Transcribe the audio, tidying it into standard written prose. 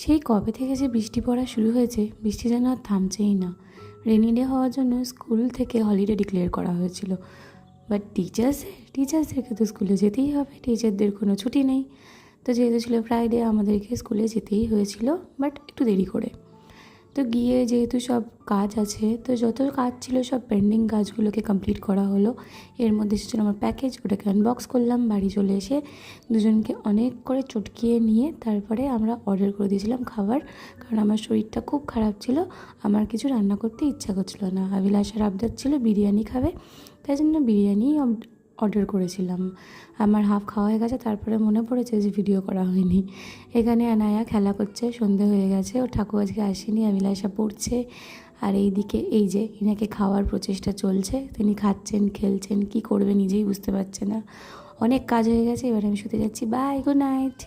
সেই কবে থেকে যে বৃষ্টি পড়া শুরু হয়েছে, বৃষ্টি যেন আর থামছেই না। রেনি ডে হওয়ার জন্য স্কুল থেকে হলিডে ডিক্লেয়ার করা হয়েছিল, বাট টিচার্সদেরকে তো স্কুলে যেতেই হবে, টিচারদের কোনো ছুটি নেই। তো যেহেতু ছিল ফ্রাইডে, আমাদেরকে স্কুলে যেতেই হয়েছিল, বাট একটু দেরি করে। তো গিয়ে যেহেতু সব কাজ আছে, তো যত কাজ ছিল সব পেন্ডিং কাজগুলোকে কমপ্লিট করা হলো। এর মধ্যে এসেছিলো আমার প্যাকেজ, ওটাকে আনবক্স করলাম। বাড়ি চলে এসে দুজনকে অনেক করে চটকিয়ে নিয়ে তারপরে আমরা অর্ডার করে দিয়েছিলাম খাবার, কারণ আমার শরীরটা খুব খারাপ ছিল, আমার কিছু রান্না করতে ইচ্ছা করছিল না। অভিলাষের আবদার ছিল বিরিয়ানি খাবে, তাই জন্য বিরিয়ানি অর্ডার করেছিলাম। আমার হাফ খাওয়া হয়ে গেছে, তারপরে মনে পড়েছে যে ভিডিও করা হয়নি। এখানে আনায়া খেলা করছে, সন্ধে হয়ে গেছে, ও ঠাকুর আজকে আসেনি, অভিলাষা পড়ছে। আর এইদিকে এই যে ইনাকে খাওয়ার প্রচেষ্টা চলছে, তিনি খাচ্ছেন, খেলছেন, কি করবে নিজেই বুঝতে পারছে না। অনেক কাজ হয়ে গেছে, এবার আমি শুতে যাচ্ছি। Bye, good night.